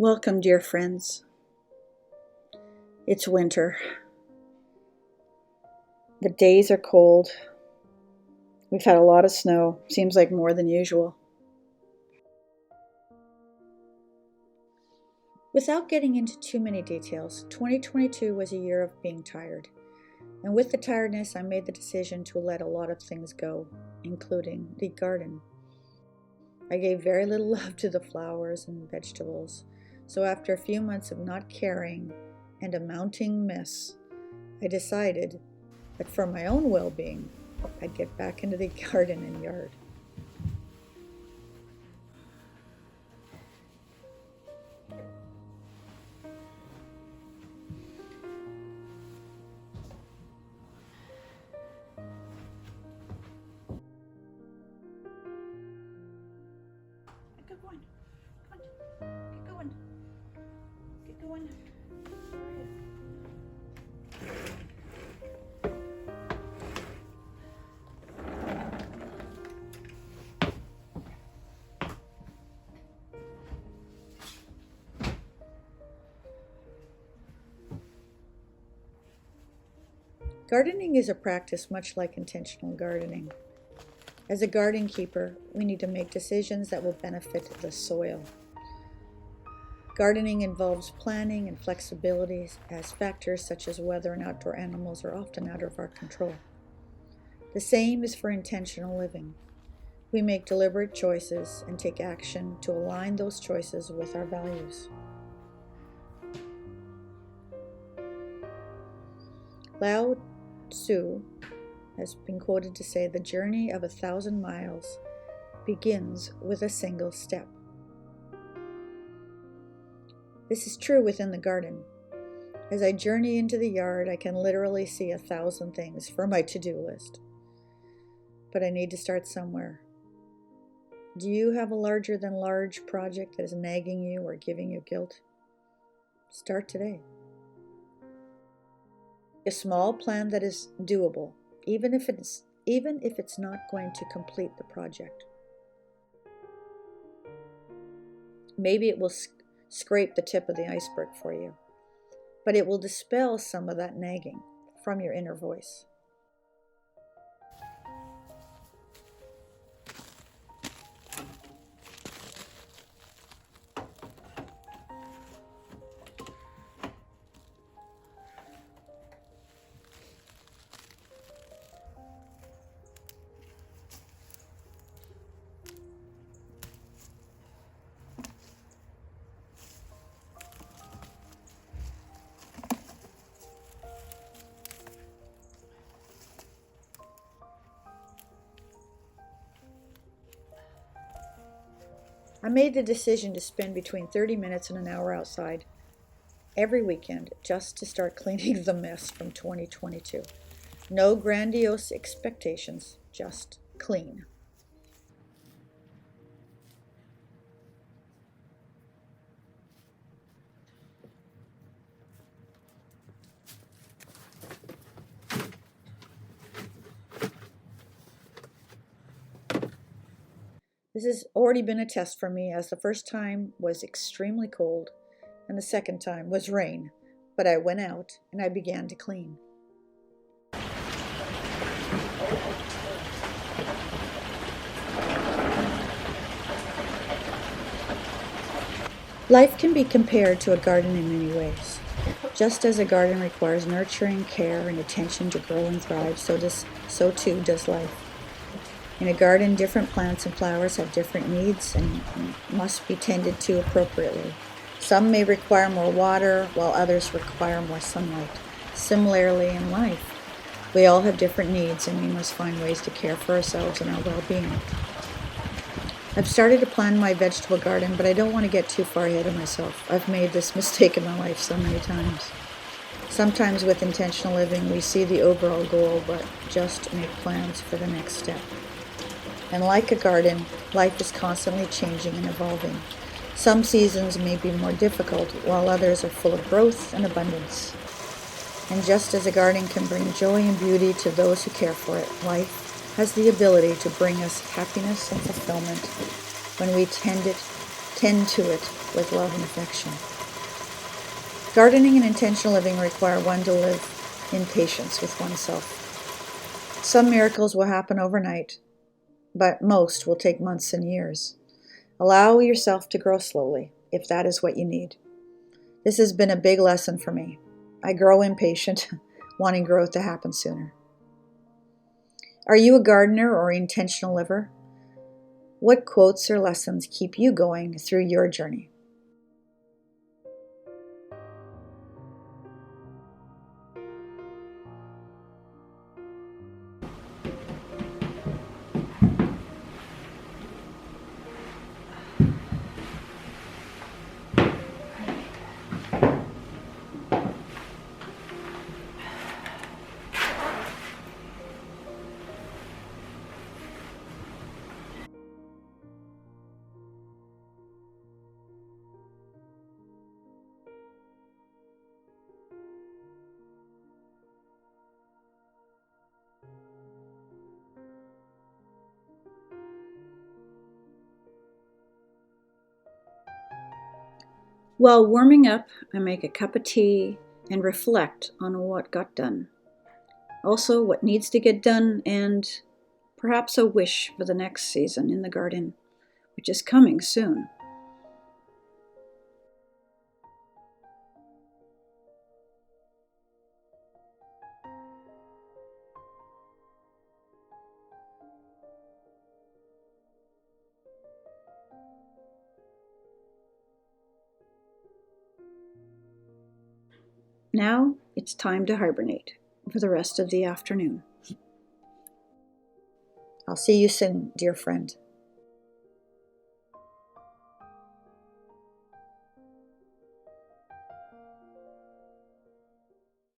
Welcome, dear friends. It's winter. The days are cold. We've had a lot of snow, seems like more than usual. Without getting into too many details, 2022 was a year of being tired. And with the tiredness, I made the decision to let a lot of things go, including the garden. I gave very little love to the flowers and vegetables. So after a few months of not caring and a mounting mess, I decided that for my own well-being, I'd get back into the garden and yard. Good one. Get going. Get going. Gardening is a practice much like intentional gardening. As a garden keeper, we need to make decisions that will benefit the soil. Gardening involves planning and flexibility, as factors such as weather and outdoor animals are often out of our control. The same is for intentional living. We make deliberate choices and take action to align those choices with our values. Lao Tzu has been quoted to say, "The journey of 1,000 miles begins with a single step." This is true within the garden. As I journey into the yard, I can literally see 1,000 things for my to-do list. But I need to start somewhere. Do you have a larger than large project that is nagging you or giving you guilt? Start today. A small plan that is doable, even if it's not going to complete the project. Maybe it will scrape the tip of the iceberg for you, but it will dispel some of that nagging from your inner voice. I made the decision to spend between 30 minutes and an hour outside every weekend just to start cleaning the mess from 2022. No grandiose expectations, just clean. This has already been a test for me, as the first time was extremely cold and the second time was rain, but I went out and I began to clean. Life can be compared to a garden in many ways. Just as a garden requires nurturing, care, and attention to grow and thrive, so too does life. In a garden, different plants and flowers have different needs and must be tended to appropriately. Some may require more water, while others require more sunlight. Similarly in life, we all have different needs, and we must find ways to care for ourselves and our well-being. I've started to plan my vegetable garden, but I don't want to get too far ahead of myself. I've made this mistake in my life so many times. Sometimes with intentional living, we see the overall goal, but just make plans for the next step. And like a garden, life is constantly changing and evolving. Some seasons may be more difficult, while others are full of growth and abundance. And just as a garden can bring joy and beauty to those who care for it, life has the ability to bring us happiness and fulfillment when we tend it Tend to it with love and affection. Gardening and intentional living require one to live in patience with oneself. Some miracles will happen overnight, but most will take months and years. Allow yourself to grow slowly, if that is what you need. This has been a big lesson for me. I grow impatient, wanting growth to happen sooner. Are you a gardener or intentional liver? What quotes or lessons keep you going through your journey? While warming up, I make a cup of tea and reflect on what got done. Also, what needs to get done, and perhaps a wish for the next season in the garden, which is coming soon. Now it's time to hibernate for the rest of the afternoon. I'll see you soon, dear friend.